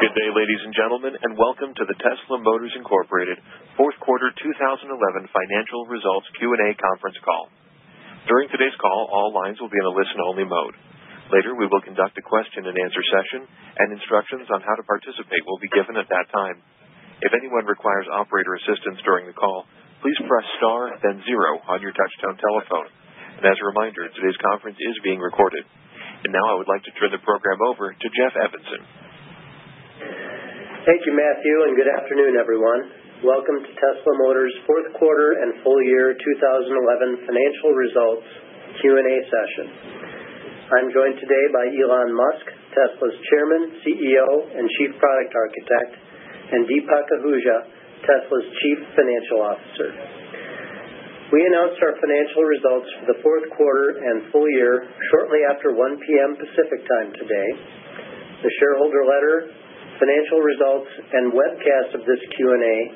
Good day, ladies and gentlemen, and welcome to the Tesla Motors Incorporated Fourth Quarter 2011 Financial Results Q&A conference call. During today's call, all lines will be in a listen-only mode. Later, we will conduct a question-and-answer session, and instructions on how to participate will be given at that time. If anyone requires operator assistance during the call, please press star, then 0 on your touch-tone telephone. And as a reminder, today's conference is being recorded. And now I would like to turn the program over to Jeff Evanson. Thank you, Matthew, and good afternoon, everyone. Welcome to Tesla Motors' fourth quarter and full year 2011 financial results Q&A session. I'm joined today by Elon Musk, Tesla's Chairman, CEO, and Chief Product Architect, and Deepak Ahuja, Tesla's Chief Financial Officer. We announced our financial results for the fourth quarter and full year shortly after 1 p.m. Pacific time today. The shareholder letter, financial results, and webcast of this Q&A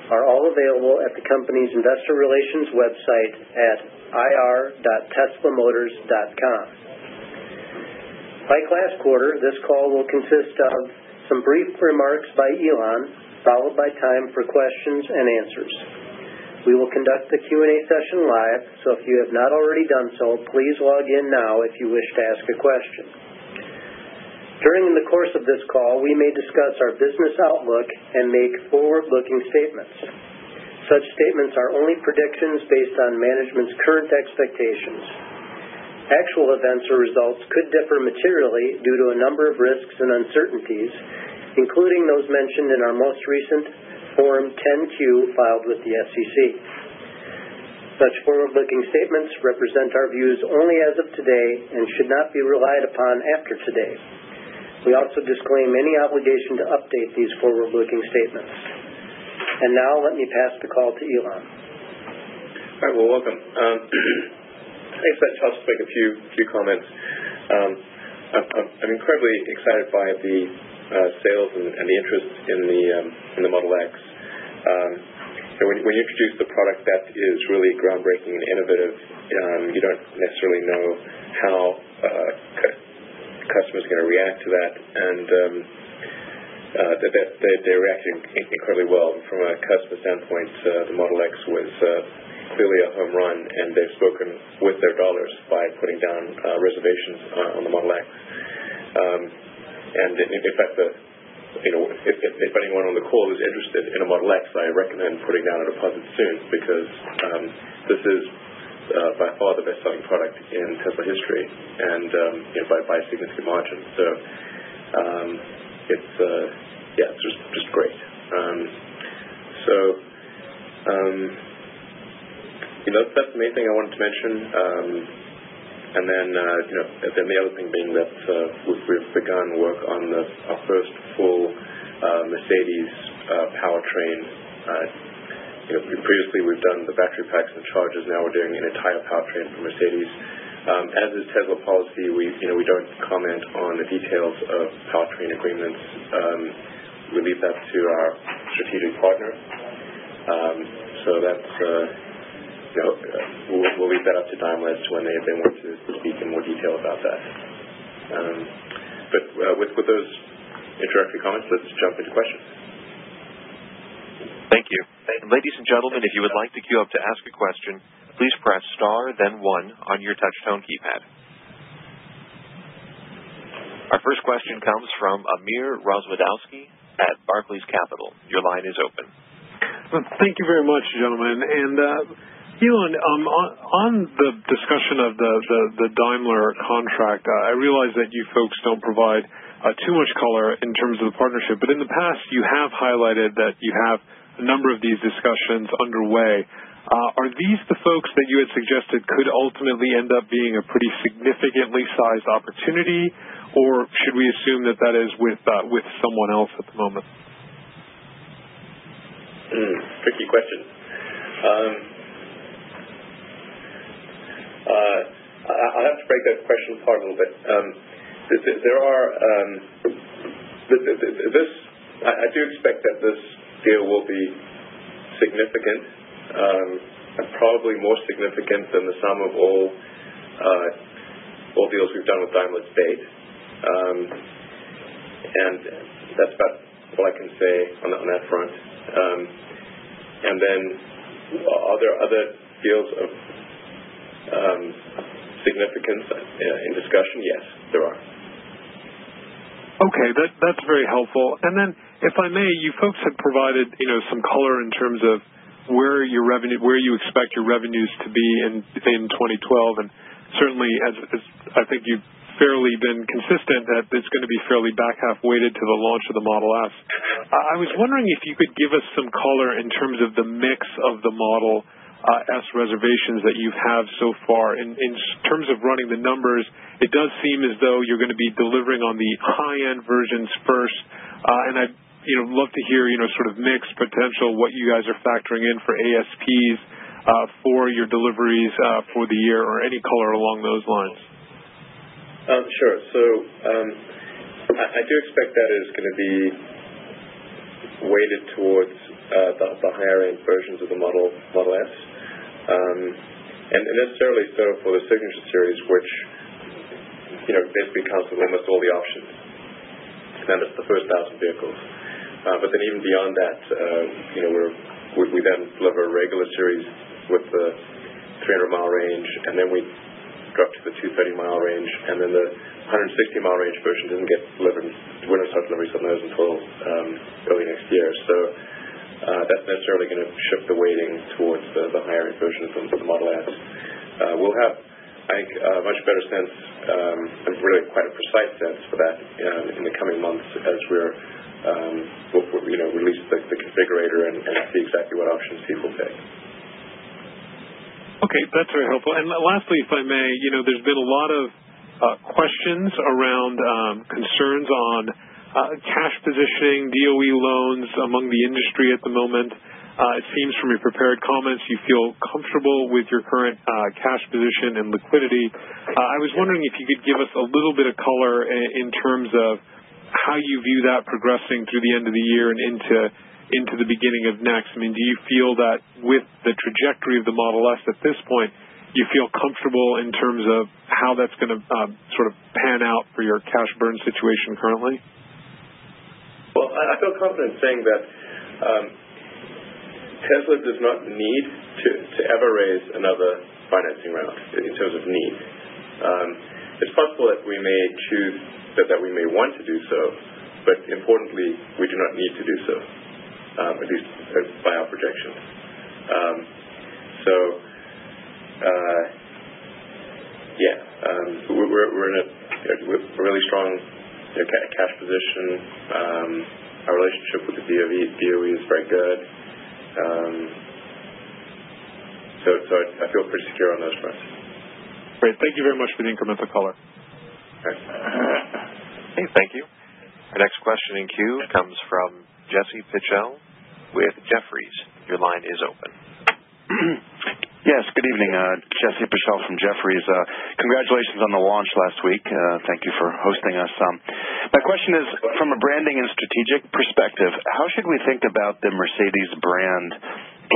are all available at the company's investor relations website at ir.teslamotors.com. Like last quarter, this call will consist of some brief remarks by Elon, followed by time for questions and answers. We will conduct the Q&A session live, so if you have not already done so, please log in now if you wish to ask a question. During the course of this call, we may discuss our business outlook and make forward-looking statements. Such statements are only predictions based on management's current expectations. Actual events or results could differ materially due to a number of risks and uncertainties, including those mentioned in our most recent Form 10-Q filed with the SEC. Such forward-looking statements represent our views only as of today and should not be relied upon after today. We also disclaim any obligation to update these forward-looking statements. And now let me pass the call to Elon. All right, well, welcome. I guess I'll just make a few comments. I'm incredibly excited by the sales and the interest in the Model X. When you introduce the product that is really groundbreaking and innovative, you don't necessarily know how customers are going to react to that, and they're reacting incredibly well. From a customer standpoint, the Model X was clearly a home run, and they've spoken with their dollars by putting down reservations on the Model X. And in fact, if anyone on the call is interested in a Model X, I recommend putting down a deposit soon, because this is by far the best-selling product in Tesla history, and by a significant margin. So it's just great. That's the main thing I wanted to mention. And then the other thing being that we've begun work on our first full Mercedes powertrain. Previously we've done the battery packs and chargers. Now we're doing an entire powertrain for Mercedes. As is Tesla policy, we don't comment on the details of powertrain agreements. We leave that to our strategic partner. So that's we'll leave that up to Daimler as to when they want to speak in more detail about that. But with those introductory comments, let's jump into questions. Thank you. Ladies and gentlemen, if you would like to queue up to ask a question, please press star, then 1 on your touch-tone keypad. Our first question comes from Amir Rozwadowski at Barclays Capital. Your line is open. Well, thank you very much, gentlemen. And Elon, on the discussion of the Daimler contract, I realize that you folks don't provide too much color in terms of the partnership, but in the past you have highlighted that you have a number of these discussions underway. Are these the folks that you had suggested could ultimately end up being a pretty significantly sized opportunity, or should we assume that is with someone else at the moment? Tricky question. I'll have to break that question apart a little bit. There are I do expect that this deal will be significant, and probably more significant than the sum of all deals we've done with Daimler to date. And that's about all I can say on that front. And then, are there other fields of significance in discussion? Yes, there are. Okay, that's very helpful. And then, if I may, you folks had provided some color in terms of where you expect your revenues to be in 2012, and certainly, as I think you've fairly been consistent that it's going to be fairly back half weighted to the launch of the Model S. I was wondering if you could give us some color in terms of the mix of the Model S reservations that you have so far. In terms of running the numbers, it does seem as though you're going to be delivering on the high-end versions first, and I'd love to hear sort of mix potential, what you guys are factoring in for ASPs for your deliveries for the year, or any color along those lines. Sure. So I do expect that is going to be weighted towards the higher-end versions of the Model S, and necessarily so for the Signature Series, which basically counts with almost all the options. And it's the first 1,000 vehicles. But then even beyond that, we then deliver a regular series with the 300-mile range, and then we drop to the 230-mile range, and then the 160-mile range version doesn't get delivered. We don't start deliveries on those until early next year. So that's necessarily going to shift the weighting towards the higher-end version of the Model S. We'll have, I think, a much better sense, and really quite a precise sense for that in the coming months as we'll release the configurator and see exactly what options people take. Okay, that's very helpful. And lastly, if I may, there's been a lot of questions around concerns on cash positioning, DOE loans among the industry at the moment. It seems from your prepared comments you feel comfortable with your current cash position and liquidity. I was wondering if you could give us a little bit of color in terms of how you view that progressing through the end of the year and into the beginning of next. I mean, do you feel that with the trajectory of the Model S at this point, you feel comfortable in terms of how that's going to sort of pan out for your cash burn situation currently? Well, I feel confident saying that Tesla does not need to ever raise another financing round in terms of need. It's possible that we may choose that we may want to do so, but importantly, we do not need to do so. At least by our projections. We're in a really strong cash position. Our relationship with the DOE is very good. So I feel pretty secure on those fronts. Great. Thank you very much for the incremental color. Right. Hey, thank you. Our next question in queue comes from Jesse Pichel with Jefferies. Your line is open. Yes, good evening. Jesse Pichel from Jefferies. Congratulations on the launch last week. Thank you for hosting us. My question is, from a branding and strategic perspective, how should we think about the Mercedes brand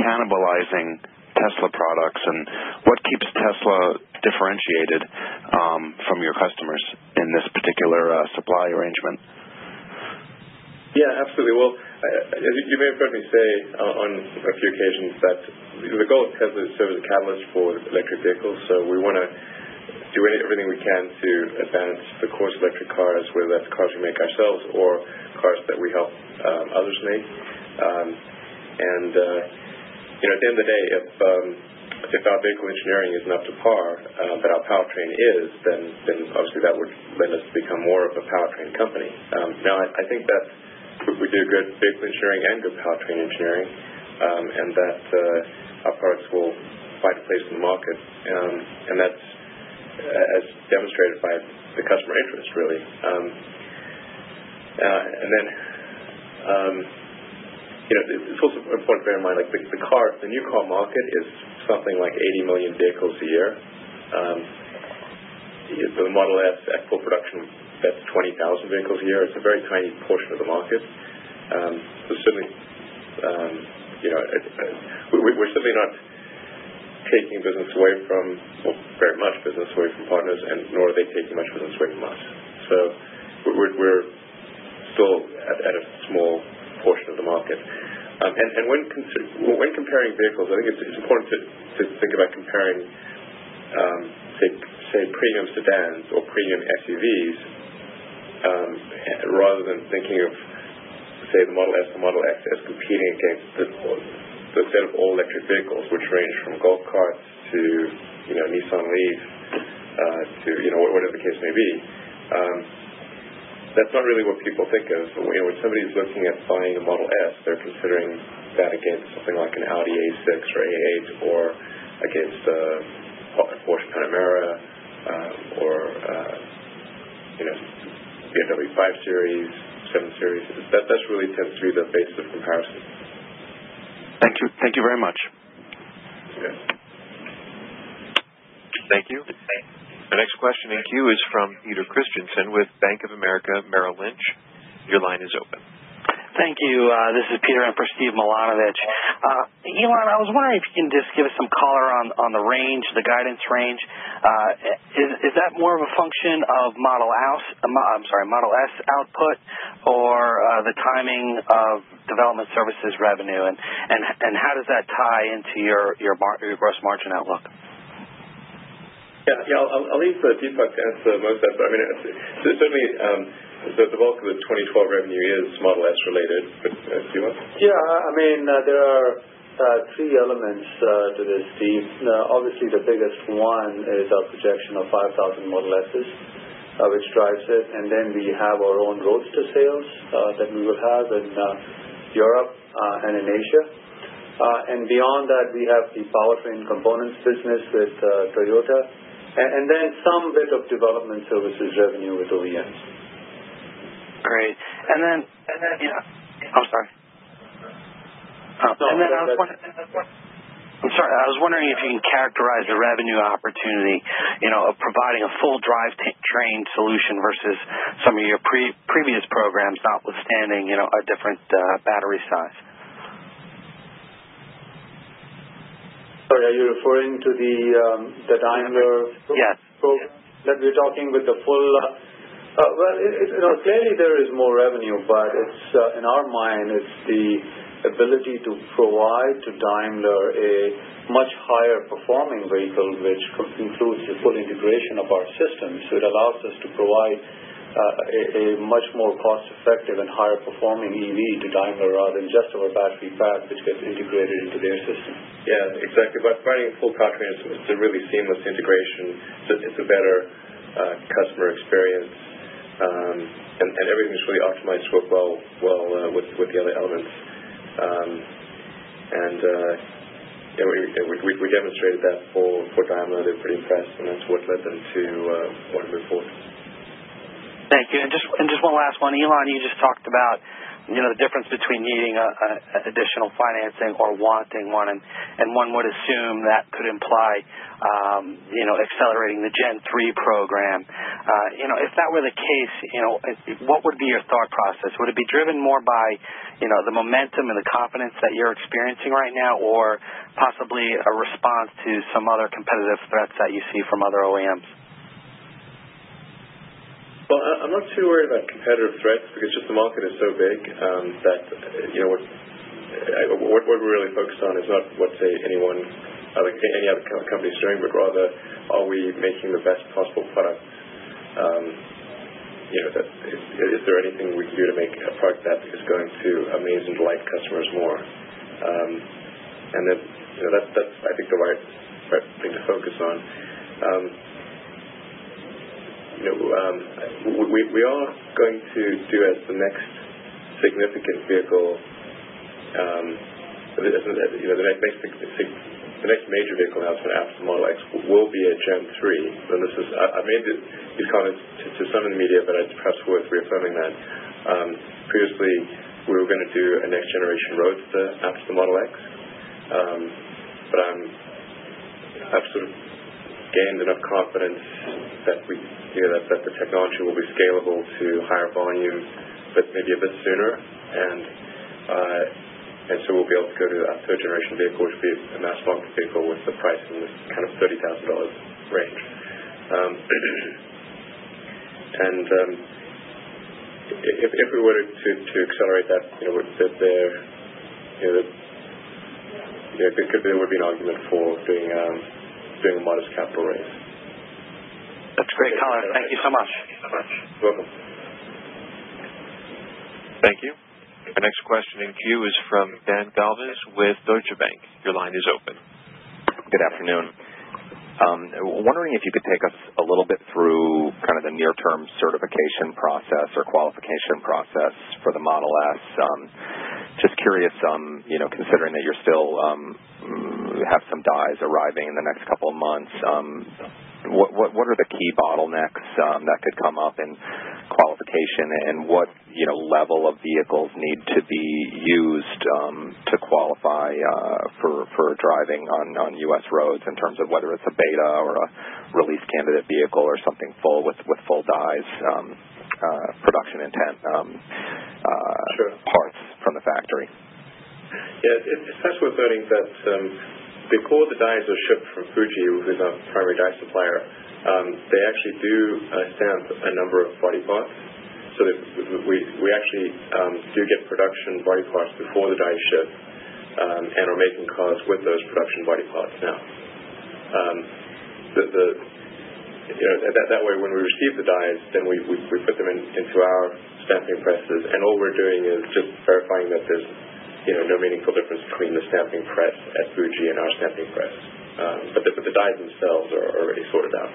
cannibalizing Tesla products, and what keeps Tesla differentiated from your customers in this particular supply arrangement? Yeah, absolutely. Well, you may have heard me say on a few occasions that the goal of Tesla is to serve as a catalyst for electric vehicles. So we want to do everything we can to advance the course of electric cars, whether that's cars we make ourselves or cars that we help others make. At the end of the day, if our vehicle engineering isn't up to par, but our powertrain is, then obviously that would lend us to become more of a powertrain company. Now, I think that we do good vehicle engineering and good powertrain engineering, and that our products will find a place in the market, and that's as demonstrated by the customer interest, really. It's also important to bear in mind, like the new car market is something like 80 million vehicles a year. The Model S at full production, that's 20,000 vehicles a year. It's a very tiny portion of the market. So certainly, we're certainly not taking business away from, well, very much business away from partners, and nor are they taking much business away from us. So we're still at a small portion of the market. And when comparing vehicles, I think it's important to think about comparing, say premium sedans or premium SUVs, rather than thinking of, say, the Model S or Model X as competing against the set of all-electric vehicles, which range from golf carts to Nissan Leaf to whatever the case may be. That's not really what people think of. When somebody's looking at buying a Model S, they're considering that against something like an Audi A6 or A8, or against a Porsche Panamera, or BMW 5 Series, 7 Series. That's really tends to be the basis of comparison. Thank you very much. Okay. Thank you. The next question in queue is from Peter Christensen with Bank of America Merrill Lynch. Your line is open. Thank you. This is Peter in for Steve Milanovich. Elon, I was wondering if you can just give us some color on the range, the guidance range. Is that more of a function of Model S output, or the timing of development services revenue, and how does that tie into your gross margin outlook? Yeah, I'll leave Deepak to answer most of that, but I mean, certainly the bulk of the 2012 revenue is Model S related, but Deepak? Yeah, I mean, there are three elements to this, Steve. Obviously, the biggest one is our projection of 5,000 Model S's, which drives it, and then we have our own Roadster sales that we will have in Europe and in Asia. And beyond that, we have the powertrain components business with Toyota, and then some bit of development services revenue with OEMs. Great. And then I'm sorry. I was wondering if you can characterize the revenue opportunity, of providing a full drivetrain solution versus some of your previous programs, notwithstanding, a different battery size. Sorry, are you referring to the Daimler yes. program that we're talking with the full? Clearly there is more revenue, but it's in our mind it's the ability to provide to Daimler a much higher performing vehicle, which includes the full integration of our systems. So it allows us to provide a much more cost-effective and higher performing EV to Daimler rather than just our battery pack, which gets integrated into their system. Yeah, exactly. By providing a full powertrain, it's a really seamless integration. It's a better customer experience, and everything's really optimized to work well with the other elements. We demonstrated that for Daimler. They're pretty impressed, and that's what led them to want to move forward. Thank you. And just one last one, Elon. You just talked about the difference between needing additional financing or wanting one, and one would assume that could imply accelerating the Gen 3 program. If that were the case, what would be your thought process? Would it be driven more by the momentum and the confidence that you're experiencing right now, or possibly a response to some other competitive threats that you see from other OEMs? Well, I'm not too worried about competitive threats because just the market is so big that what we're really focused on is not what any other company is doing, but rather are we making the best possible product. Is there anything we can do to make a product that is going to amaze and delight customers more? And then that's I think the right thing to focus on. We are going to do as the next significant vehicle, the next major vehicle announcement after the Model X will be a Gen 3. And this is I made these comments to some in the media, but it's perhaps worth reaffirming that. Previously, we were going to do a next generation Roadster after the Model X, but I've sort of gained enough confidence that that the technology will be scalable to higher volume, but maybe a bit sooner, and so we'll be able to go to a third generation vehicle, which will be a mass market vehicle with the price in this kind of $30,000 range. if we were to accelerate that, there would be an argument for doing a modest capital raise. That's great, Colin. Thank you so much. You're welcome. Thank you. Our next question in queue is from Dan Galvez with Deutsche Bank. Your line is open. Good afternoon. Wondering if you could take us a little bit through kind of the near-term certification process or qualification process for the Model S. Just curious, considering that you're still have some dies arriving in the next couple of months, what are the key bottlenecks that could come up in qualification, and what level of vehicles need to be used to qualify for driving on U.S. roads in terms of whether it's a beta or a release candidate vehicle or something full with full dies, production intent parts from the factory? Yeah, it's perhaps worth noting that before the dies are shipped from Fuji, who's our primary die supplier, they actually do stamp a number of body parts. So that we actually do get production body parts before the dies ship, and are making cars with those production body parts now. That way, when we receive the dies, then we put them into our stamping presses, and all we're doing is just verifying that there's no meaningful difference between the stamping press at Fuji and our stamping press. But the dies themselves are already sorted out.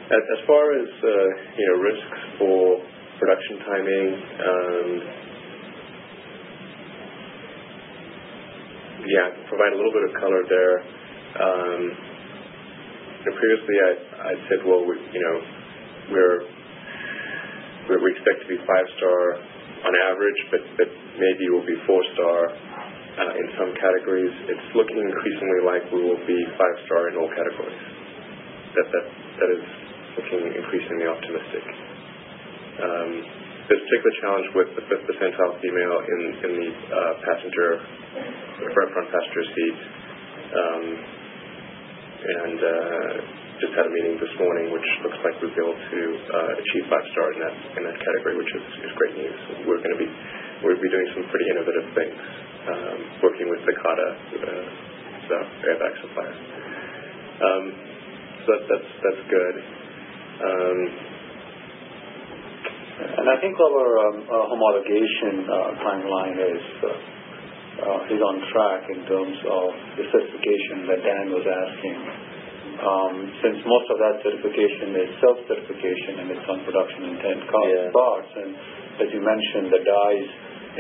As far as risks for production timing, I can provide a little bit of color there. Previously, I said, well, we expect to be 5-star on average, but maybe we'll be 4-star in some categories. It's looking increasingly like we will be 5-star in all categories. That is looking increasingly optimistic. There's a particular challenge with the 5th percentile female in the front passenger seat, and just had a meeting this morning, which looks like we'll be able to achieve 5-star in that category, which is great news. We'll be doing some pretty innovative things, working with Takata, the airbag supplier. So that's good. And I think our homologation timeline is on track in terms of the certification that Dan was asking. Since most of that certification is self-certification and it's on production intent parts, and as you mentioned, the dies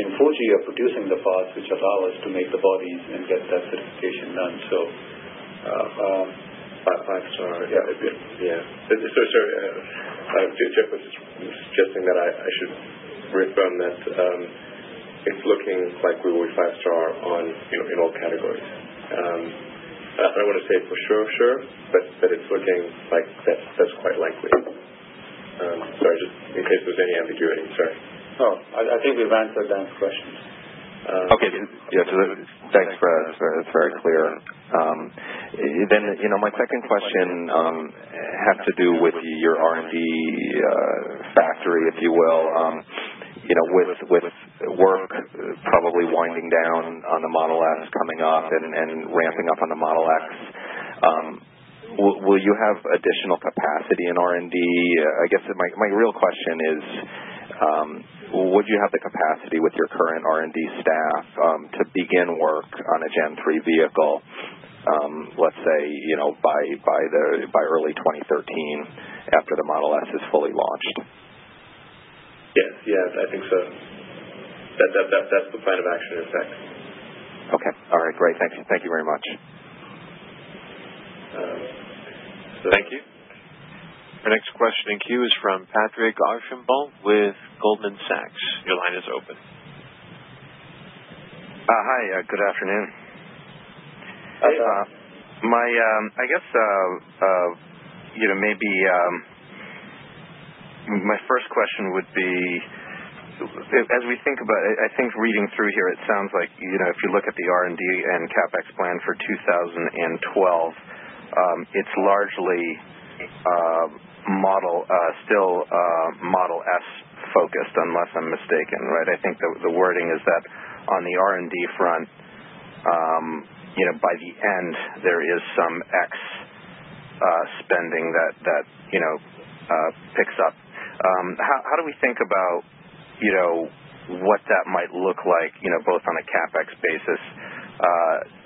in Fuji are producing the parts which allow us to make the bodies and get that certification done. So 5-star. Yeah. Jeff was suggesting that I should reaffirm that it's looking like we will be 5-star in all categories. I don't want to say for sure, but it's looking like that's quite likely. Sorry, just in case there's any ambiguity. Sorry. I think we've answered Dan's questions. Okay. Yeah. So thanks for that's very clear. Then my second question has to do with your R&D factory, if you will. With work probably winding down on the Model S coming up and ramping up on the Model X, will you have additional capacity in R&D? I guess my real question is, would you have the capacity with your current R&D staff to begin work on a Gen 3 vehicle, let's say, by early 2013 after the Model S is fully launched? Yes, I think so. That's the plan of action, in fact. Okay. All right. Great. Thank you very much. Thank you. Our next question in queue is from Patrick Archambault with Goldman Sachs. Your line is open. Hi. Good afternoon. I guess maybe my first question would be, as we think about it, I think reading through here, it sounds like if you look at the R&D and CapEx plan for 2012, it's largely still Model S focused, unless I'm mistaken, right? I think the wording is that on the R&D front, by the end there is some X spending that picks up. How do we think about what that might look like, both on a CapEx basis,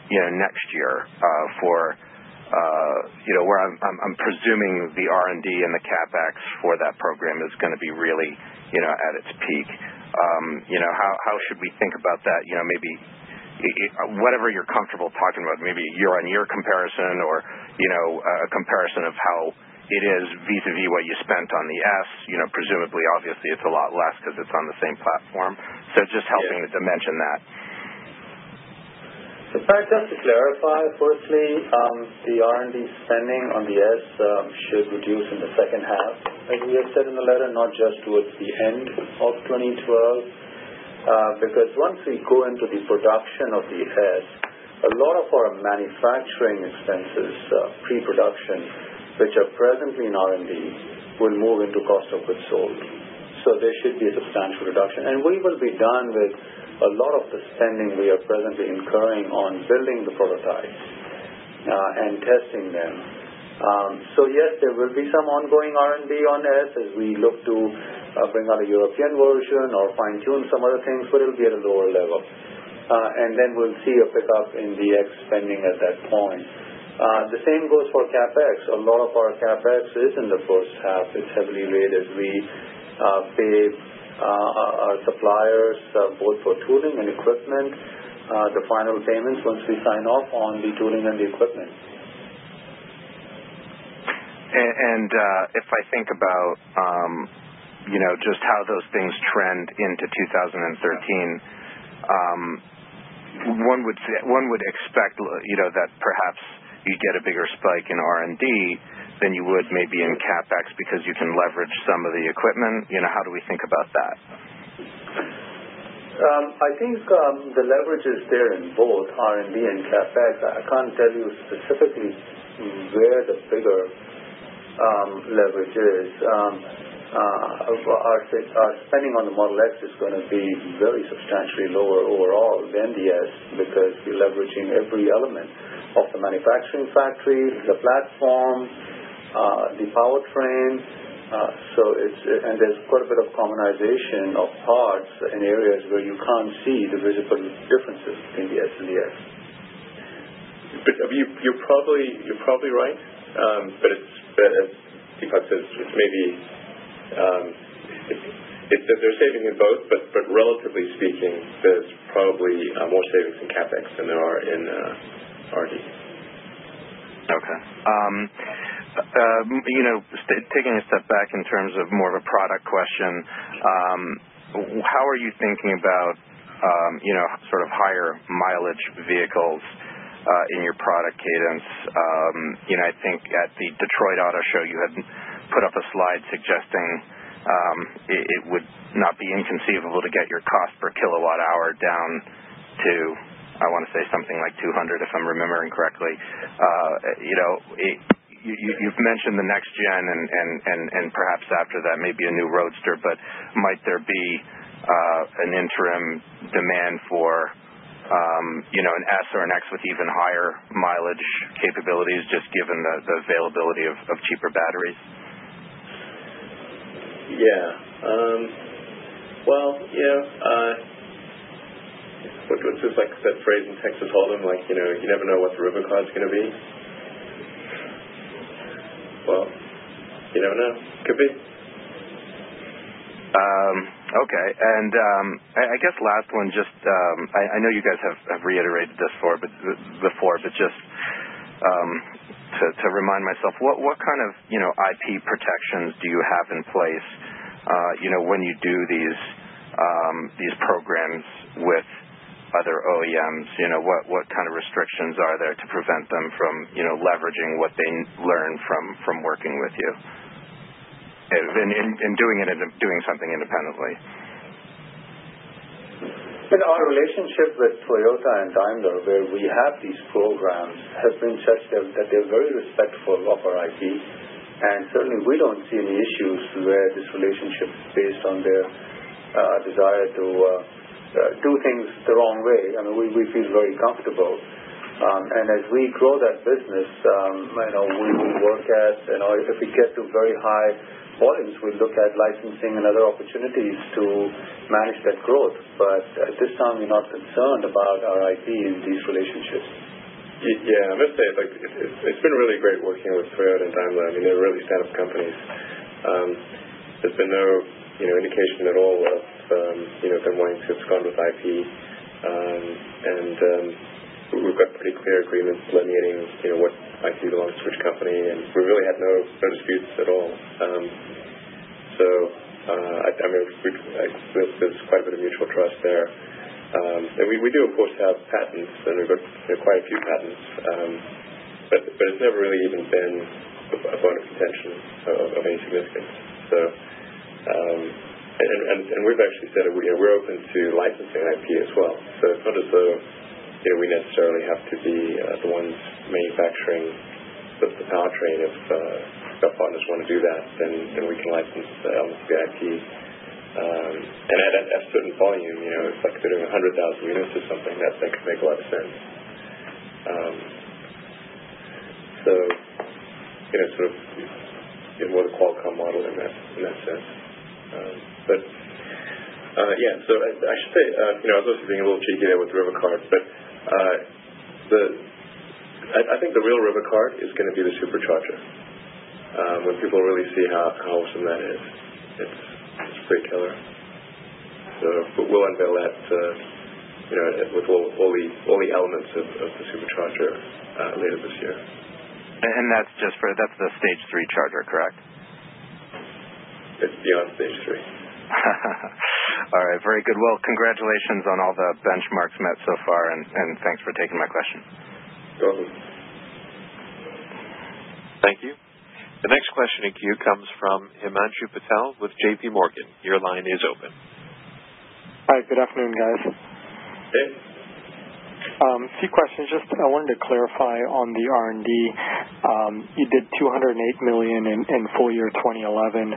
next year for where I'm presuming the R&D and the CapEx for that program is going to be really at its peak. How should we think about that? Maybe whatever you're comfortable talking about, maybe a year-on-year comparison or a comparison of how it is vis-a-vis what you spent on the S. Presumably, obviously, it's a lot less because it's on the same platform. So just helping to dimension that. So, Pat, just to clarify, firstly, the R&D spending on the S should reduce in the second half, as we have said in the letter, not just towards the end of 2012, because once we go into the production of the S, a lot of our manufacturing expenses, pre-production, which are presently in R&D, will move into cost of goods sold. So there should be a substantial reduction. And we will be done with a lot of the spending we are presently incurring on building the prototypes and testing them. So yes, there will be some ongoing R&D on S as we look to bring out a European version or fine-tune some other things, but it will be at a lower level. And then we'll see a pickup in the X spending at that point. The same goes for CapEx. A lot of our CapEx is in the first half. It's heavily weighted as we pay our suppliers both for tooling and equipment, the final payments once we sign off on the tooling and the equipment. And if I think about just how those things trend into 2013, one would expect that perhaps you get a bigger spike in R&D than you would maybe in CapEx because you can leverage some of the equipment. How do we think about that? I think the leverage is there in both R&D and CapEx. I can't tell you specifically where the bigger leverage is. Our spending on the Model X is going to be very substantially lower overall than the S because we're leveraging every element of the manufacturing factory, the platform, the powertrain. And there's quite a bit of commonization of parts in areas where you can't see the visible differences between the S and the S. But you're probably right. But as Deepak says, it's maybe they're saving in both, but relatively speaking, there's probably more savings in CapEx than there are in R&D. Okay. Taking a step back in terms of more of a product question, how are you thinking about sort of higher mileage vehicles in your product cadence? I think at the Detroit Auto Show you had put up a slide suggesting it would not be inconceivable to get your cost per kilowatt hour down to, I want to say something like 200 if I'm remembering correctly. You've mentioned the next gen and perhaps after that maybe a new Roadster, but might there be an interim demand for an S or an X with even higher mileage capabilities just given the availability of cheaper batteries? What's this like that phrase in Texas Hold'em, you never know what the Rubicon's going to be? Well, you never know. Could be. Okay, and I guess last one, just I know you guys have reiterated this before, but just to remind myself, what kind of IP protections do you have in place when you do these programs with other OEMs? What kind of restrictions are there to prevent them from leveraging what they learn from working with you and doing something independently? And our relationship with Toyota and Daimler, where we have these programs, has been such that they're very respectful of our IP. And certainly we don't see any issues where this relationship is based on their desire to do things the wrong way. I mean, we feel very comfortable. And as we grow that business, we will work at, if we get to very high volumes, we'll look at licensing and other opportunities to manage that growth. But at this time, we're not concerned about our IP in these relationships. Yeah, I must say, it's been really great working with Toyota and Daimler. I mean, they're really stand-up companies. There's been no, indication at all of, them wanting to abscond with IP. We've got pretty clear agreements delineating, what IP belongs to which company, and we really had no disputes at all. There's quite a bit of mutual trust there. And we do, of course, have patents, and we've got quite a few patents, but it's never really even been a bone of contention of any significance. So, and we've actually said we're open to licensing IP as well. So it's not as though we necessarily have to be the ones manufacturing the powertrain. If our partners want to do that, then we can license elements of the IP. And at a certain volume, it's like they're doing 100,000 units or something, that could make a lot of sense. Sort of more the Qualcomm model in that sense. So I should say, I was also being a little cheeky there with the river card, but I think the real river card is going to be the supercharger. When people really see how awesome that is, it's pretty killer. So we'll unveil that, with all the elements of the supercharger later this year. And that's that's the stage 3 charger, correct? It's beyond stage 3. All right, very good. Well, congratulations on all the benchmarks met so far, and thanks for taking my question. You're welcome. Thank you. The next question in queue comes from Himanshu Patel with J.P. Morgan. Your line is open. Hi, good afternoon, guys. Hey. A few questions. Just I wanted to clarify on the R&D. You did $208 million in full year 2011.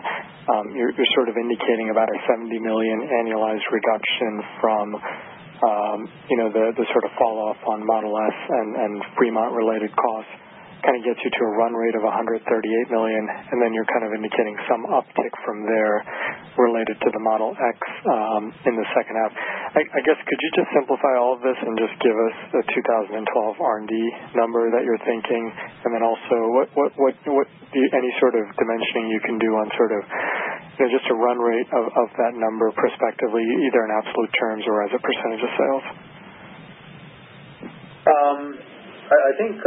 You're sort of indicating about a $70 million annualized reduction from the sort of fall off on Model S and Fremont related costs. Kind of gets you to a run rate of $138 million, and then you're kind of indicating some uptick from there related to the Model X in the second half. I guess could you just simplify all of this and just give us the 2012 R&D number that you're thinking, and then also what any sort of dimensioning you can do on sort of just a run rate of that number prospectively, either in absolute terms or as a percentage of sales? I think,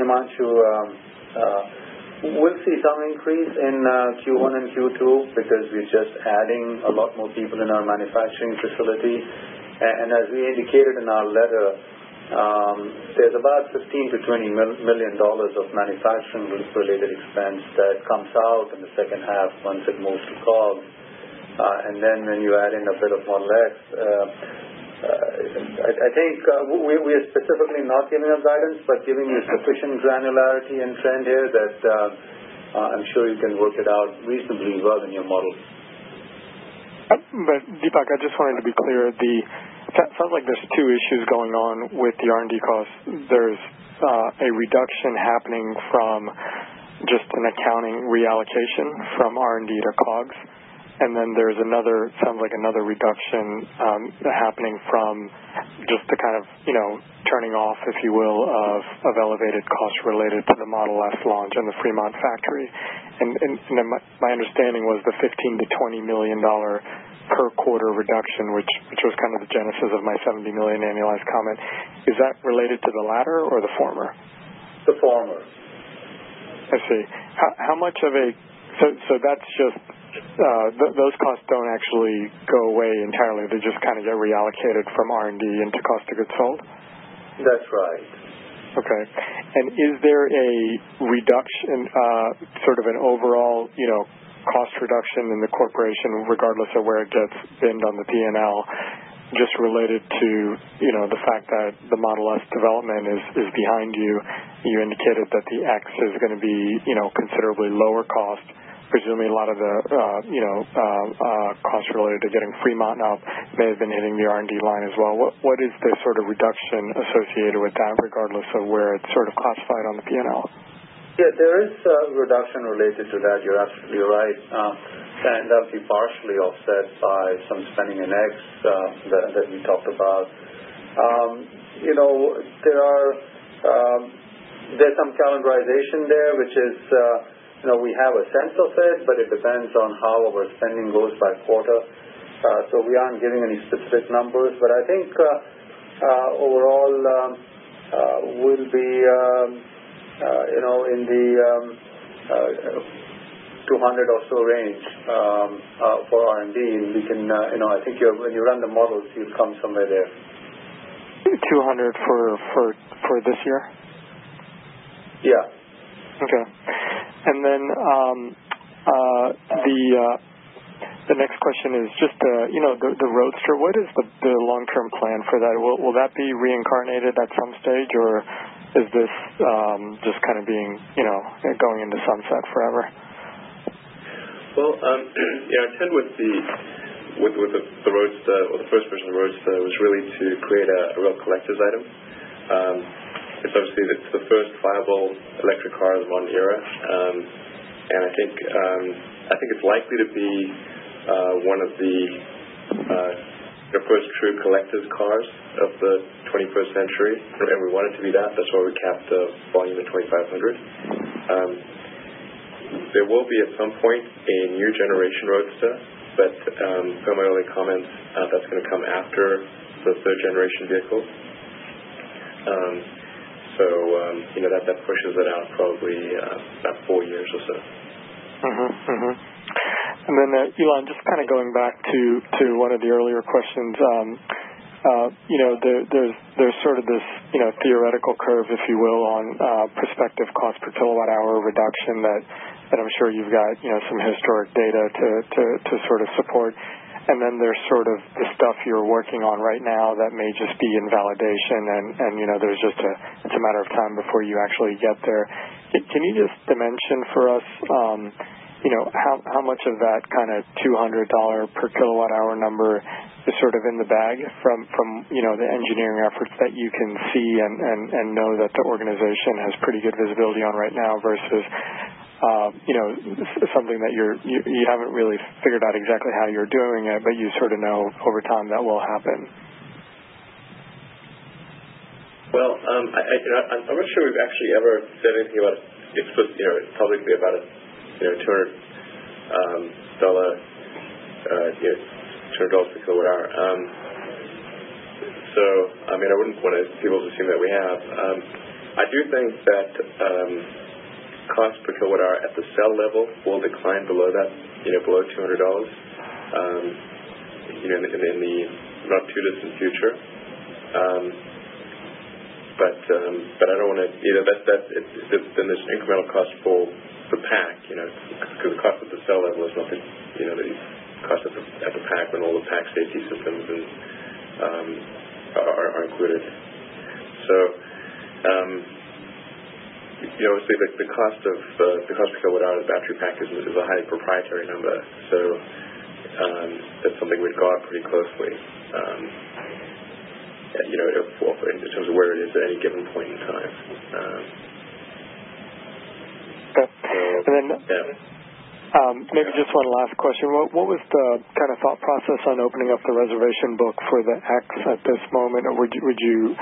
Himanshu, we'll see some increase in Q1 and Q2 because we're just adding a lot more people in our manufacturing facility. And as we indicated in our letter, there's about $15 to $20 million of manufacturing-related expense that comes out in the second half once it moves to COGS. And then when you add in a bit of Model X, I think we are specifically not giving a guidance, but giving you sufficient granularity and trend here that I'm sure you can work it out reasonably well in your model. But Deepak, I just wanted to be clear. It sounds like there's two issues going on with the R&D costs. There's a reduction happening from just an accounting reallocation from R&D to COGS. And then there's sounds like another reduction happening from just the kind of, turning off, if you will, of elevated costs related to the Model S launch and the Fremont factory. And then my understanding was the $15 to $20 million per quarter reduction, which was kind of the genesis of my $70 million annualized comment. Is that related to the latter or the former? The former. I see. How much of so that's just those costs don't actually go away entirely. They just kind of get reallocated from R&D into cost of goods sold? That's right. Okay. And is there a reduction, sort of an overall, cost reduction in the corporation, regardless of where it gets binned on the P&L, just related to, the fact that the Model S development is behind you. You indicated that the X is going to be, considerably lower cost. Presumably a lot of the, costs related to getting Fremont up may have been hitting the R&D line as well. What is the sort of reduction associated with that, regardless of where it's sort of classified on the P&L? Yeah, there is a reduction related to that. You're absolutely right. And that'll be partially offset by some spending in X that we talked about. There's some calendarization there, which is, we have a sense of it, but it depends on how our spending goes by quarter. So we aren't giving any specific numbers, but I think overall we'll be, in the 200 or so range for R&D, and we can, I think when you run the models, you'll come somewhere there. 200 for this year? Yeah. Okay. And then the next question is just the Roadster. What is the long-term plan for that? Will that be reincarnated at some stage, or is this just kind of being going into sunset forever? Well, our intent with the Roadster, or the first version of the Roadster, was really to create a real collector's item. It's obviously the first viable electric car of the modern era, and I think it's likely to be one of the first true collector's cars of the 21st century, and we want it to be that. That's why we capped the volume at 2,500. There will be at some point a new generation Roadster, but per my early comments, that's going to come after the third generation vehicle. So that pushes it out probably about 4 years or so. And then Elon, just kind of going back to one of the earlier questions, there's sort of this theoretical curve, if you will, on prospective cost per kilowatt hour reduction that I'm sure you've got some historic data to sort of support. And then there's sort of the stuff you're working on right now that may just be in validation, and there's just it's a matter of time before you actually get there. Can you just dimension for us, how much of that kind of $200 per kilowatt hour number is sort of in the bag from the engineering efforts that you can see and know that the organization has pretty good visibility on right now versus something that you haven't really figured out exactly how you're doing it, but you sort of know over time that will happen? Well, I'm not sure we've actually ever said anything about publicly about a $200 per kilowatt hour. So I wouldn't want people to assume that we have. I do think that cost per kilowatt hour at the cell level will decline below that, below $200, in the not too distant future. But I don't want to, then there's incremental cost for the pack, because the cost at the cell level is not the cost at the pack when all the pack safety systems are included. So, obviously the cost per kilowatt hour of the battery pack is a highly proprietary number. So that's something we'd go out pretty closely. In terms of where it is at any given point in time. And then maybe just one last question. What was the kind of thought process on opening up the reservation book for the X at this moment? Or would you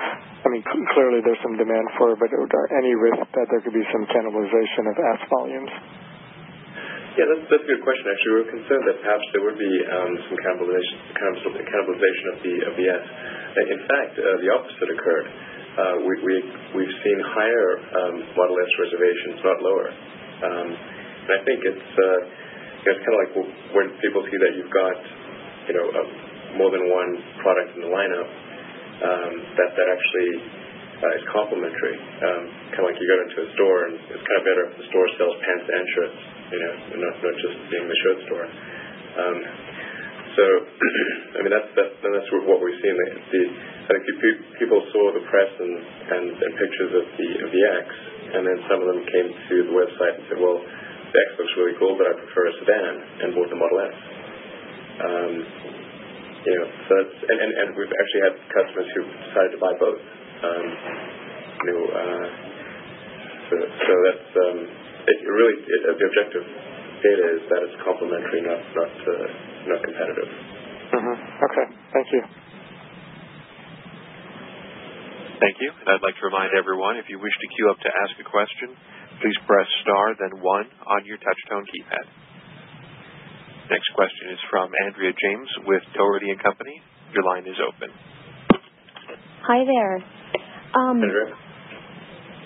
clearly there's some demand for it, but are there any risk that there could be some cannibalization of S volumes? Yeah, that's a good question. Actually, we were concerned that perhaps there would be some cannibalization of the S. In fact, the opposite occurred. We've seen higher Model S reservations, not lower. And I think it's kind of like when people see that you've got more than one product in the lineup, that actually is complementary. Kind of like you go into a store and it's kind of better if the store sells pants and shirts, and not just being the shirt store. So, I mean, that's what we've seen. I think people saw the press and pictures of the X, and then some of them came to the website and said, well, the X looks really cool, but I prefer a sedan, and bought the Model S. So that's, and we've actually had customers who decided to buy both. So that's the objective data is that it's complementary, not competitive. Okay, thank you. Thank you. And I'd like to remind everyone, if you wish to queue up to ask a question, please press star, then 1 on your touch-tone keypad. Next question is from Andrea James with Doherty & Company. Your line is open. Hi there. Andrea?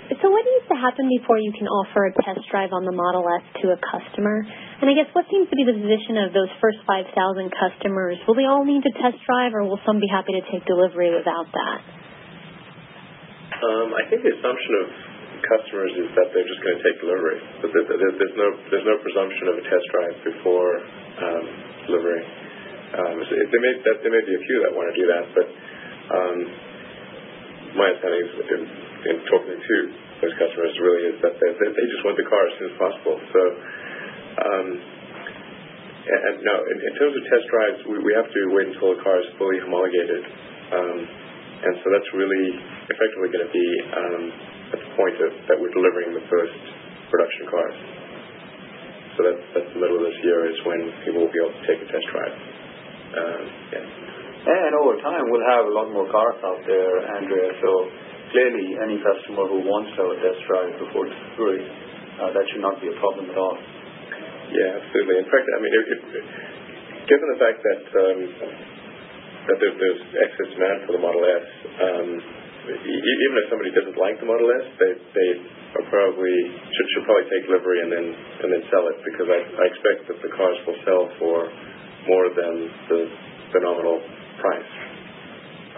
So what needs to happen before you can offer a test drive on the Model S to a customer? And I guess what seems to be the position of those first 5,000 customers? Will they all need to test drive, or will some be happy to take delivery without that? I think the assumption of customers is that they're just going to take delivery. But there's no presumption of a test drive before delivery. There may be a few that want to do that, but my understanding is in talking to those customers really is that they just want the car as soon as possible. So, and now in terms of test drives, we have to wait until the car is fully homologated, and so that's really effectively going to be at the point that we're delivering the first production cars. So that's the middle of this year is when people will be able to take a test drive. And over time, we'll have a lot more cars out there, Andrea, so clearly any customer who wants to have a test drive before delivery, that should not be a problem at all. Yeah, absolutely. In fact, I mean, given the fact that there's excess demand for the Model S, even if somebody doesn't like the Model S, they are should probably take delivery and then sell it, because I expect that the cars will sell for more than the nominal price.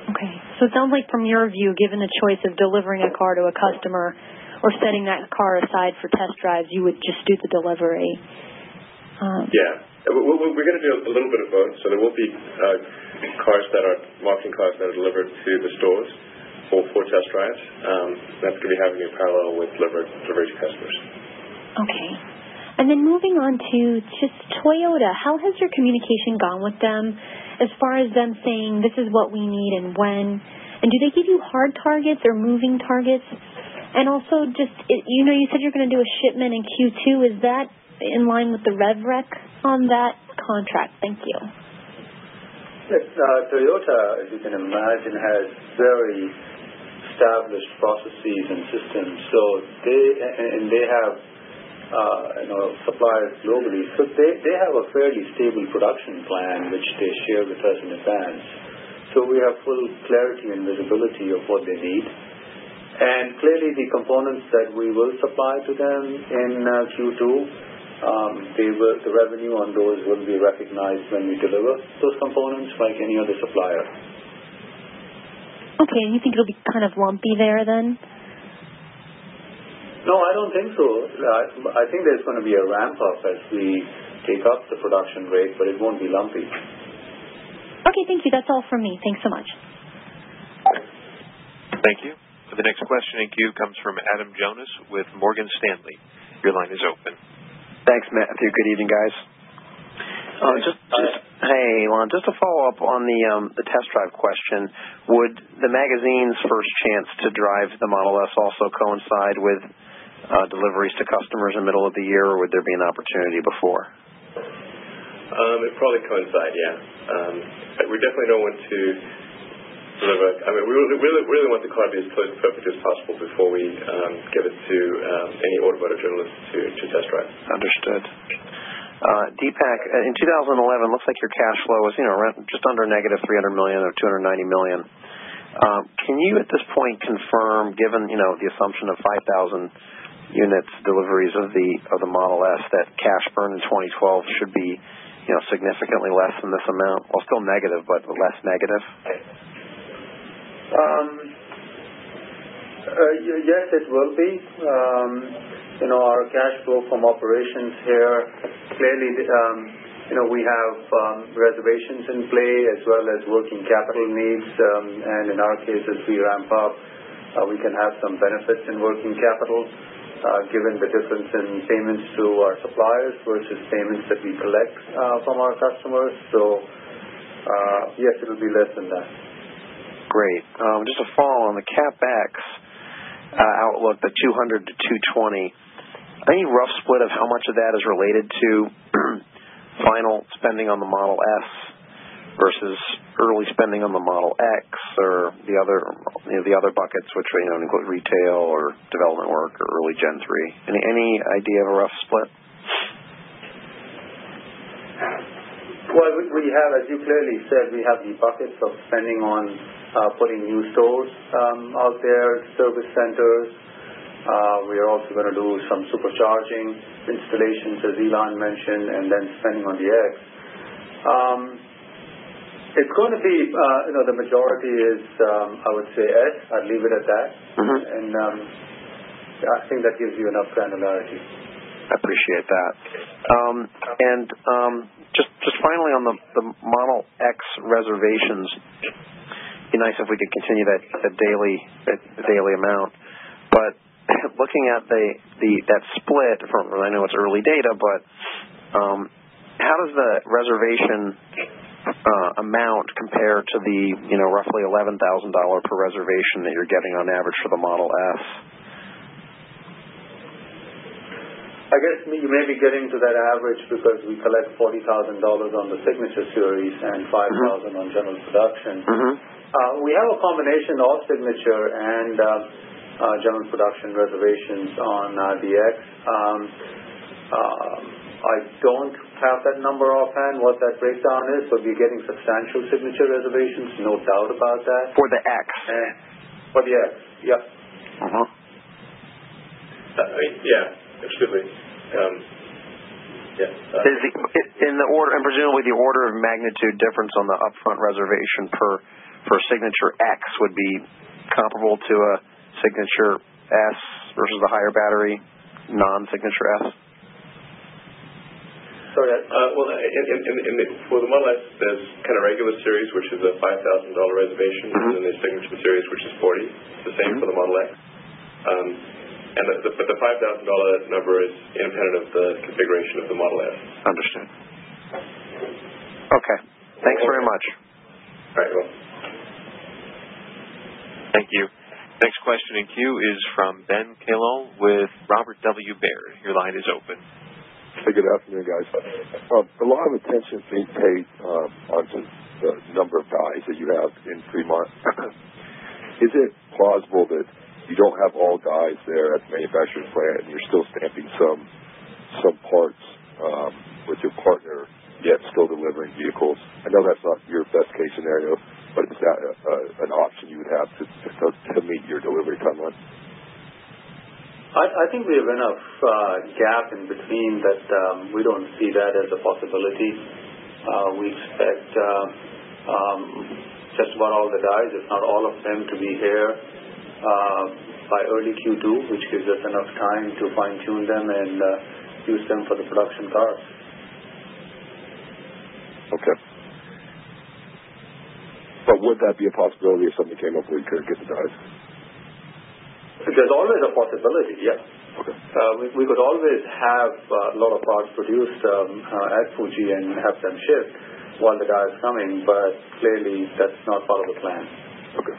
Okay. So it sounds like from your view, given the choice of delivering a car to a customer or setting that car aside for test drives, you would just do the delivery. Yeah. We're going to do a little bit of both. So there will be marketing cars that are delivered to the stores for test drives. That's going to be happening in parallel with delivery to customers. Okay. And then moving on to just Toyota, how has your communication gone with them as far as them saying this is what we need and when? And do they give you hard targets or moving targets? And also just, you said you're going to do a shipment in Q2. Is that in line with the rev rec on that contract? Thank you. Yes, Toyota, as you can imagine, has very established processes and systems. So they have suppliers globally. So they have a fairly stable production plan which they share with us in advance. So we have full clarity and visibility of what they need. And clearly the components that we will supply to them in Q2, the revenue on those will be recognized when we deliver those components like any other supplier. Okay, and you think it'll be kind of lumpy there then? No, I don't think so. I think there's going to be a ramp-up as we take up the production rate, but it won't be lumpy. Okay, thank you. That's all from me. Thanks so much. Thank you. The next question in queue comes from Adam Jonas with Morgan Stanley. Your line is open. Thanks, Matthew. Good evening, guys. Hey, Elon, just to follow up on the test drive question, would the magazine's first chance to drive the Model S also coincide with deliveries to customers in the middle of the year, or would there be an opportunity before? It'd probably coincide, yeah. We definitely don't want to deliver. I mean, we really want the car to be as close to perfect as possible before we give it to any automotive journalist to test drive. Understood. Deepak, in 2011, looks like your cash flow was just under negative $300 million or $290 million. Can you at this point confirm, given the assumption of 5,000 units deliveries of the Model S, that cash burn in 2012 should be significantly less than this amount? Well, still negative, but less negative. Yes, it will be. Our cash flow from operations here, clearly we have reservations in play as well as working capital needs, and in our case, as we ramp up, we can have some benefits in working capital, given the difference in payments to our suppliers versus payments that we collect from our customers. So, yes, it will be less than that. Great. Just a follow on the CapEx outlook, the 200 to 220. Any rough split of how much of that is related to final spending on the Model S versus early spending on the Model X, or the other buckets, which include retail or development work or early Gen 3? Any idea of a rough split? Well, we have, as you clearly said, we have the buckets of spending on putting new stores out there, service centers. We are also going to do some supercharging installations, as Elon mentioned, and then spending on the X. It's going to be, the majority is, I would say, S. I'd leave it at that. And I think that gives you enough granularity. I appreciate that. Just finally on the Model X reservations, it'd be nice if we could continue that daily amount. But looking at that split, I know it's early data, but how does the reservation amount compare to the roughly $11,000 per reservation that you're getting on average for the Model S? I guess you may be getting to that average because we collect $40,000 on the Signature Series and $5,000 on general production. We have a combination of Signature and general production reservations on the X. I don't have that number offhand, what that breakdown is, but we're getting substantial Signature reservations, no doubt about that. For the X? For the X, yeah. Absolutely. In the order, and presumably the order of magnitude difference on the upfront reservation for Signature X would be comparable to a Signature S versus the higher battery non-Signature S? Sorry. For the Model S, there's kind of regular series, which is a $5,000 reservation, and then there's Signature Series, which is $40,000. It's the same for the Model X. And the $5,000 number is independent of the configuration of the Model S. Understood. Okay. Thanks very much. All right, well. Thank you. Next question in queue is from Ben Kallo with Robert W. Baird. Your line is open. Hey, good afternoon, guys. A lot of attention is being paid onto the number of dies that you have in Fremont. Is it plausible that you don't have all dies there at the manufacturing plant and you're still stamping some parts with your partner, yet still delivering vehicles? I know that's not your best case scenario, but is that an option you would have to meet your delivery timeline? I think we have enough gap in between that we don't see that as a possibility. We expect just about all the dies, if not all of them, to be here by early Q2, which gives us enough time to fine-tune them and use them for the production cars. Okay. But would that be a possibility if something came up where you couldn't get the dies? There's always a possibility, yeah. Okay. We could always have a lot of parts produced at Fuji and have them shipped while the die is coming, but clearly that's not part of the plan. Okay.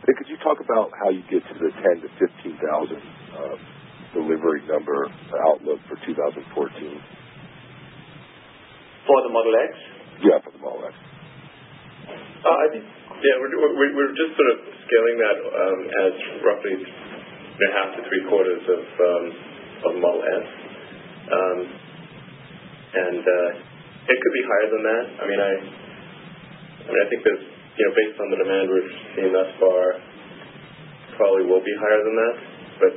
Could you talk about how you get to the 10,000 to 15,000 delivery number outlook for 2014? For the Model X? Yeah, for the Model X. I think... Yeah, we're just sort of scaling that as roughly half to three quarters of Model S. And it could be higher than that. I mean, I think there's, based on the demand we've seen thus far, probably will be higher than that. But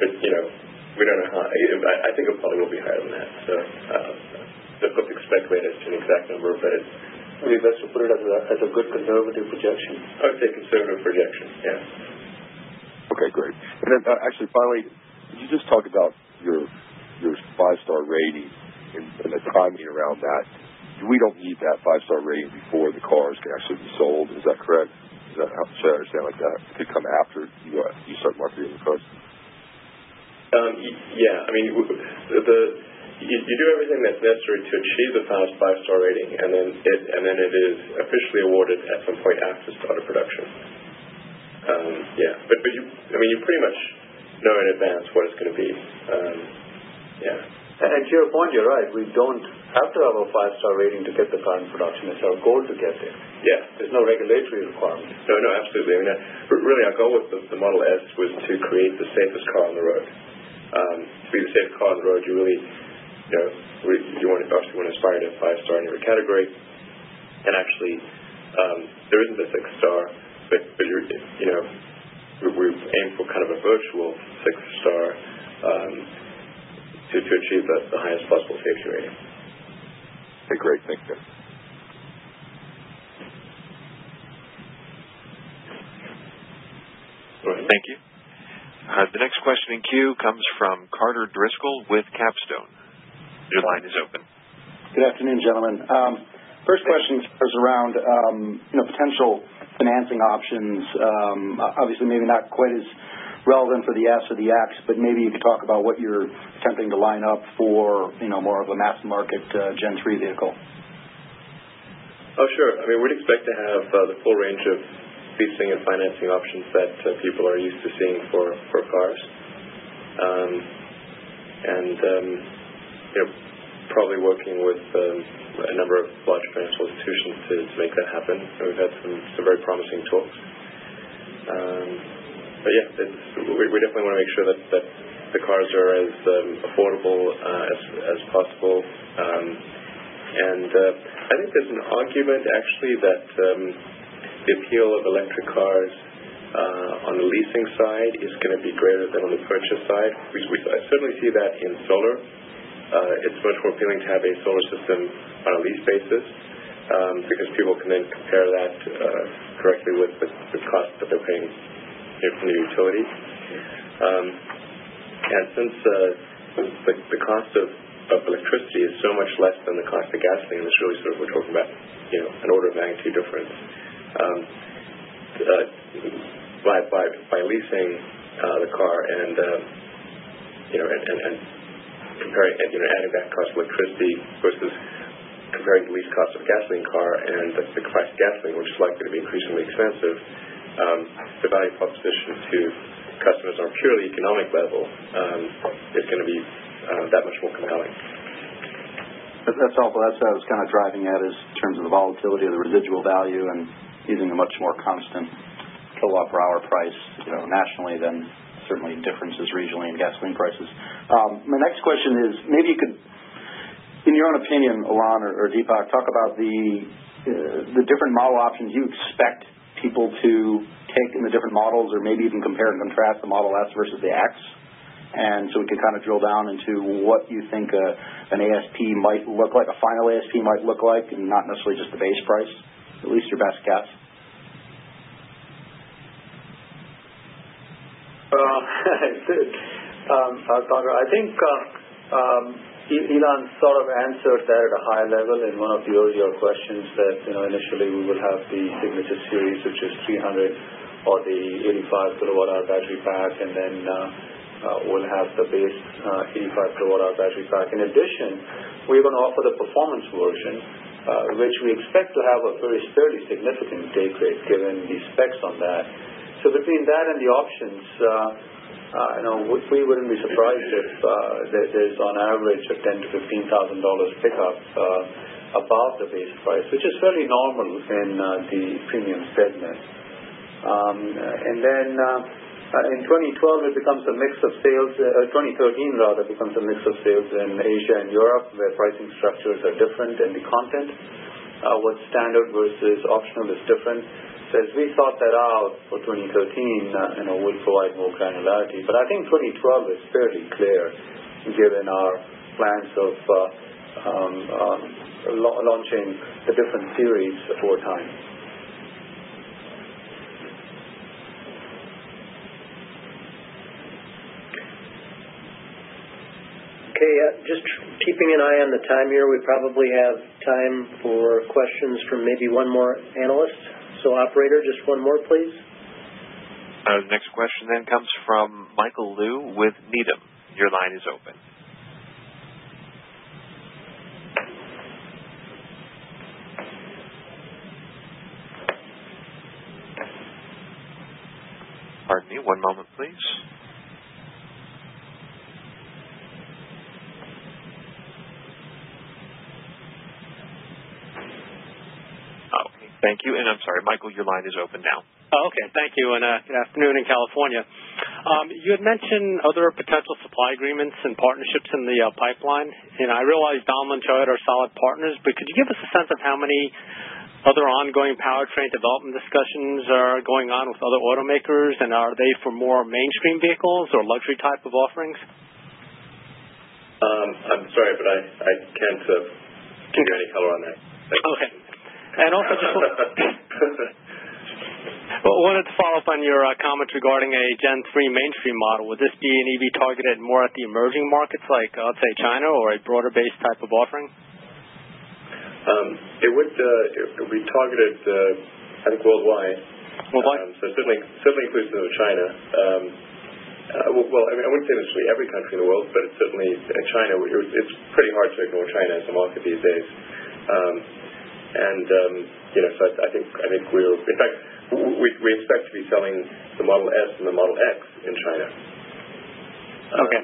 we don't know how. I think it probably will be higher than that. So difficult to speculate as to an exact number, but it's maybe best to put it as a good conservative projection. I would say conservative projection, yeah. Okay, great. And then actually, finally, could you just talk about your 5-star rating and the timing around that. We don't need that 5-star rating before the cars can actually be sold. Is that correct? Should I understand like that? It could come after you start marketing the cars? Yeah. I mean, you do everything that's necessary to achieve the 5-star rating, and then it is officially awarded at some point after start of production. Yeah. But you pretty much know in advance what it's going to be. Yeah. And to your point, you're right. We don't have to have a 5-star rating to get the car in production. It's our goal to get there. Yeah. There's no regulatory requirement. No, absolutely. I mean, really, our goal with the Model S was to create the safest car on the road. To be the safest car on the road, you really, you obviously want to aspire to 5-star in every category. And actually, there isn't a 6-star, but we aim for kind of a virtual 6-star to achieve the highest possible safety rating. Okay, great. Thank you. Thank you. The next question in queue comes from Carter Driscoll with Capstone. Your line is open. Good afternoon, gentlemen. First question is around potential financing options. Obviously, maybe not quite as relevant for the S or the X, but maybe you could talk about what you're attempting to line up for more of a mass market Gen 3 vehicle. Oh, sure. I mean, we'd expect to have the full range of leasing and financing options that people are used to seeing for cars. Probably working with a number of large financial institutions to make that happen. We've had some very promising talks. But yeah, we definitely want to make sure that the cars are as affordable as possible. I think there's an argument actually that the appeal of electric cars on the leasing side is going to be greater than on the purchase side. I certainly see that in solar. It's much more appealing to have a solar system on a lease basis because people can then compare that correctly with the cost that they're paying from the utility. And since the cost of electricity is so much less than the cost of gasoline, it's really sort of, we're talking about an order of magnitude difference. By leasing the car and comparing, adding that cost of electricity versus comparing the lease cost of a gasoline car and the price of gasoline, which is likely to be increasingly expensive, the value proposition to customers on a purely economic level is going to be that much more compelling. That's helpful. That's what I was kind of driving at, is in terms of the volatility of the residual value and using a much more constant kilowatt per hour price nationally than certainly differences regionally in gasoline prices. My next question is, maybe you could, in your own opinion, Ilan or Deepak, talk about the different model options you expect people to take in the different models, or maybe even compare and contrast the Model S versus the X. And so we can kind of drill down into what you think an ASP might look like, a final ASP might look like, and not necessarily just the base price, at least your best guess. I think Ilan sort of answered that at a high level in one of the earlier questions that initially we will have the Signature Series, which is 300, or the 85 kilowatt-hour battery pack, and then we'll have the base 85 kilowatt-hour battery pack. In addition, we're going to offer the performance version, which we expect to have a fairly significant take rate given the specs on that. So between that and the options, we wouldn't be surprised if there's on average a $10,000 to $15,000 pickup above the base price, which is fairly normal in the premium segment. And then in 2012 it becomes a mix of sales, 2013 rather, becomes a mix of sales in Asia and Europe, where pricing structures are different and the content, what's standard versus optional is different. So as we sort that out for 2013, we'll provide more granularity. But I think 2012 is fairly clear, given our plans of launching the different series over time. Okay, just keeping an eye on the time here, we probably have time for questions from maybe one more analyst. So, operator, just one more, please. The next question then comes from Michael Liu with Needham. Your line is open. Pardon me, one moment, please. Okay, thank you. And I'm sorry, Michael, your line is open now. Oh, okay, thank you, and good afternoon in California. You had mentioned other potential supply agreements and partnerships in the pipeline. I realize Daimler and Toyota are solid partners, but could you give us a sense of how many other ongoing powertrain development discussions are going on with other automakers, and are they for more mainstream vehicles or luxury type of offerings? I'm sorry, but I can't give you any color on that. Okay. And also just wanted to follow up on your comments regarding a Gen 3 mainstream model. Would this be an EV targeted more at the emerging markets like, let's say, China, or a broader-based type of offering? It would be targeted, I think, worldwide. Worldwide? So certainly inclusive of China. Well, I wouldn't say necessarily every country in the world, but it's certainly China. It's pretty hard to ignore China as a market these days. So I think we're, in fact, we expect to be selling the Model S and the Model X in China. Okay.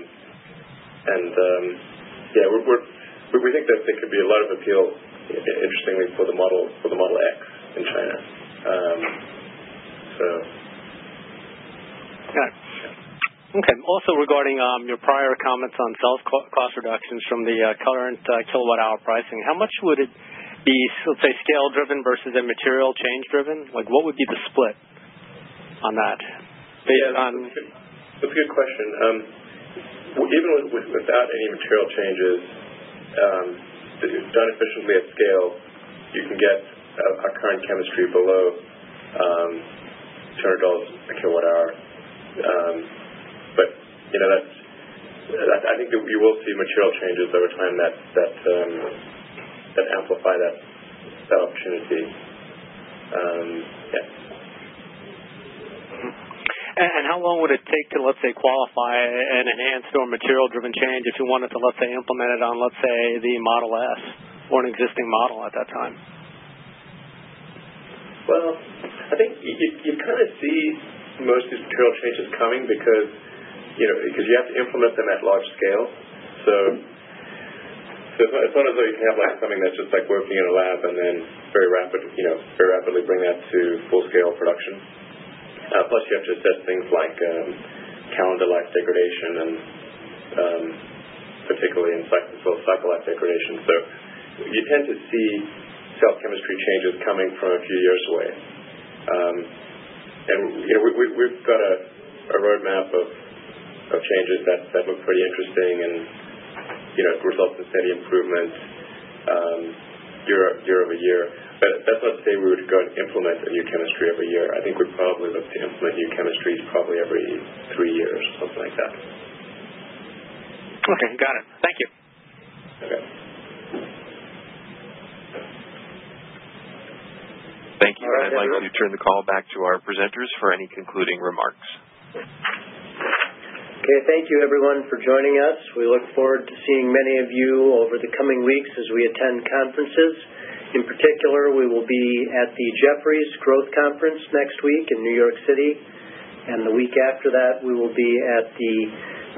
We think that there could be a lot of appeal, interestingly, for the Model X in China. Okay. Also regarding your prior comments on sales cost reductions from the current kilowatt-hour pricing, how much would it be, let's say, scale-driven versus a material change-driven? Like, what would be the split on that? That's a good question. Even without any material changes, done efficiently at scale, you can get our current chemistry below $200 a kilowatt-hour. But I think that you will see material changes over time that amplify that opportunity. And how long would it take to, let's say, qualify an enhanced or material-driven change if you wanted to, let's say, implement it on, let's say, the Model S or an existing model at that time? Well, I think you kind of see most of these material changes coming because you have to implement them at large scale. So it's not as though you can have like something that's just like working in a lab and then very rapidly bring that to full-scale production. Plus, you have to assess things like calendar life degradation and particularly in cycle life degradation. So you tend to see cell chemistry changes coming from a few years away. We've got a roadmap of changes that look pretty interesting and results in steady improvement year over year. But that's not to say we would go and implement a new chemistry every year. I think we'd probably look to implement new chemistries probably every 3 years, something like that. Okay, got it. Thank you. Okay. Thank you. I'd like to turn the call back to our presenters for any concluding remarks. Okay, thank you everyone for joining us. We look forward to seeing many of you over the coming weeks as we attend conferences. In particular, we will be at the Jefferies Growth Conference next week in New York City, and the week after that we will be at the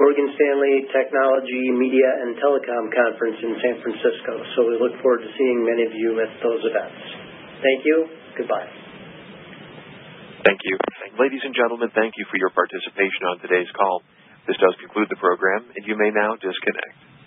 Morgan Stanley Technology, Media, and Telecom Conference in San Francisco. So we look forward to seeing many of you at those events. Thank you. Goodbye. Thank you. Ladies and gentlemen, thank you for your participation on today's call. This does conclude the program, and you may now disconnect.